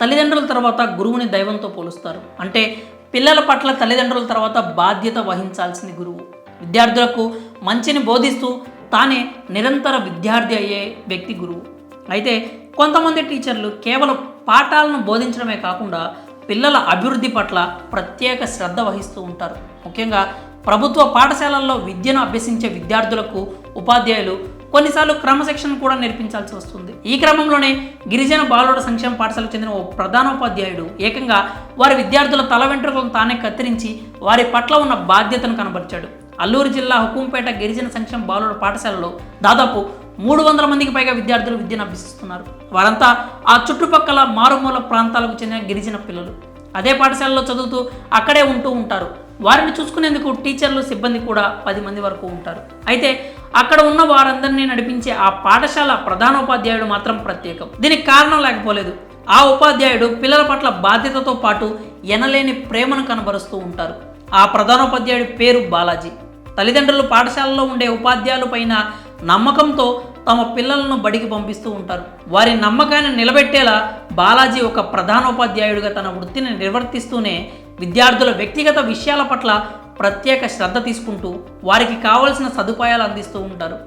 తల్లిదండ్రుల తర్వాత గురువుని దైవంతో పోలుస్తారు. అంటే పిల్లల పట్ల తల్లిదండ్రుల తర్వాత బాధ్యత వహించాల్సింది గురువు. విద్యార్థులకు మంచిని బోధిస్తూ తానే నిరంతర విద్యార్థి అయ్యే వ్యక్తి గురువు. అయితే కొంతమంది టీచర్లు కేవలం పాఠాలను బోధించడమే కాకుండా పిల్లల అభివృద్ధి పట్ల ప్రత్యేక శ్రద్ధ వహిస్తూ ఉంటారు. ముఖ్యంగా ప్రభుత్వ పాఠశాలల్లో విద్యను అభ్యసించే విద్యార్థులకు ఉపాధ్యాయులు కొన్నిసార్లు క్రమశిక్షణ కూడా నేర్పించాల్సి వస్తుంది. ఈ క్రమంలోనే గిరిజన బాలుర సంక్షేమ పాఠశాలకు చెందిన ఓ ప్రధానోపాధ్యాయుడు ఏకంగా వారి విద్యార్థుల తల వెంట్రుకలను తానే కత్తిరించి వారి పట్ల ఉన్న బాధ్యతను కనబరిచాడు. అల్లూరు జిల్లా హుకుంపేట గిరిజన సంక్షేమ బాలుర పాఠశాలలో దాదాపు 300 మందికి పైగా విద్యార్థులు విద్యను అభ్యసిస్తున్నారు. వారంతా ఆ చుట్టుపక్కల మారుమూల ప్రాంతాలకు చెందిన గిరిజన పిల్లలు. అదే పాఠశాలలో చదువుతూ అక్కడే ఉంటూ ఉంటారు. వారిని చూసుకునేందుకు టీచర్లు, సిబ్బంది కూడా 10 మంది వరకు ఉంటారు. అయితే అక్కడ ఉన్న వారందరినీ నడిపించే ఆ పాఠశాల ప్రధానోపాధ్యాయుడు మాత్రం ప్రత్యేకం. దీనికి కారణం లేకపోలేదు. ఆ ఉపాధ్యాయుడు పిల్లల పట్ల బాధ్యతతో పాటు ఎనలేని ప్రేమను కనబరుస్తూ ఉంటారు. ఆ ప్రధానోపాధ్యాయుడి పేరు బాలాజీ. తల్లిదండ్రులు పాఠశాలలో ఉండే ఉపాధ్యాయుల పైన నమ్మకంతో తమ పిల్లలను బడికి పంపిస్తూ ఉంటారు. వారి నమ్మకాన్ని నిలబెట్టేలా బాలాజీ ఒక ప్రధానోపాధ్యాయుడిగా తన వృత్తిని నిర్వర్తిస్తూనే విద్యార్థుల వ్యక్తిగత విషయాల పట్ల ప్రత్యేక శ్రద్ధ తీసుకుంటూ వారికి కావలసిన సదుపాయాలు అందిస్తూ ఉంటారు.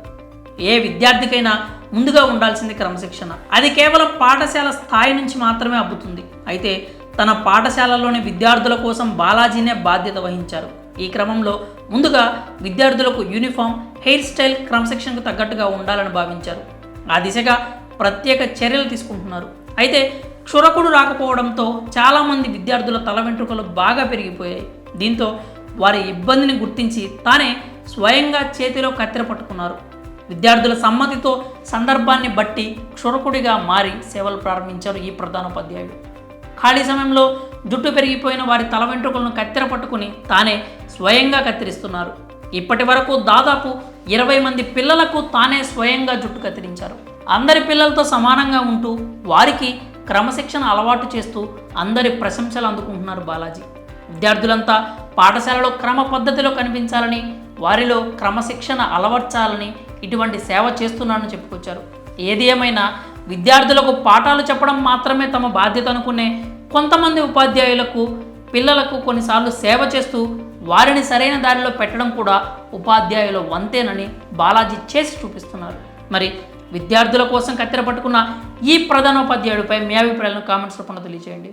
ఏ విద్యార్థికైనా ముందుగా ఉండాల్సింది క్రమశిక్షణ. అది కేవలం పాఠశాల స్థాయి నుంచి మాత్రమే అబ్బుతుంది. అయితే తన పాఠశాలలోని విద్యార్థుల కోసం బాలాజీనే బాధ్యత వహించారు. ఈ క్రమంలో ముందుగా విద్యార్థులకు యూనిఫామ్, హెయిర్ స్టైల్ క్రమశిక్షణకు తగ్గట్టుగా ఉండాలని భావించారు. ఆ దిశగా ప్రత్యేక చర్యలు తీసుకుంటున్నారు. అయితే క్షురకుడు రాకపోవడంతో చాలామంది విద్యార్థుల తల వెంట్రుకలు బాగా పెరిగిపోయాయి. దీంతో వారి ఇబ్బందిని గుర్తించి తానే స్వయంగా చేతిలో కత్తెర పట్టుకున్నారు. విద్యార్థుల సమ్మతితో సందర్భాన్ని బట్టి క్షురకుడిగా మారి సేవలు ప్రారంభించారు ఈ ప్రధానోపాధ్యాయుడు. ఖాళీ సమయంలో జుట్టు పెరిగిపోయిన వారి తల వెంట్రుకలను కత్తెర పట్టుకుని తానే స్వయంగా కత్తిరిస్తున్నారు. ఇప్పటి వరకు దాదాపు 20 మంది పిల్లలకు తానే స్వయంగా జుట్టు కత్తిరించారు. అందరి పిల్లలతో సమానంగా ఉంటూ వారికి క్రమశిక్షణ అలవాటు చేస్తూ అందరి ప్రశంసలు అందుకుంటున్నారు బాలాజీ. విద్యార్థులంతా పాఠశాలలో క్రమ పద్ధతిలో కనిపించాలని, వారిలో క్రమశిక్షణ అలవర్చాలని ఇటువంటి సేవ చేస్తున్నారని చెప్పుకొచ్చారు. ఏది ఏమైనా విద్యార్థులకు పాఠాలు చెప్పడం మాత్రమే తమ బాధ్యత అనుకునే కొంతమంది ఉపాధ్యాయులకు, పిల్లలకు కొన్నిసార్లు సేవ చేస్తూ వారిని సరైన దారిలో పెట్టడం కూడా ఉపాధ్యాయుల వంతేనని బాలాజీ చేసి చూపిస్తున్నారు. మరి విద్యార్థుల కోసం కత్తెర పట్టుకున్న ఈ ప్రధానోపాధ్యాయుడిపై మీ అభిప్రాయాలను కామెంట్స్ రూపంలో తెలియజేయండి.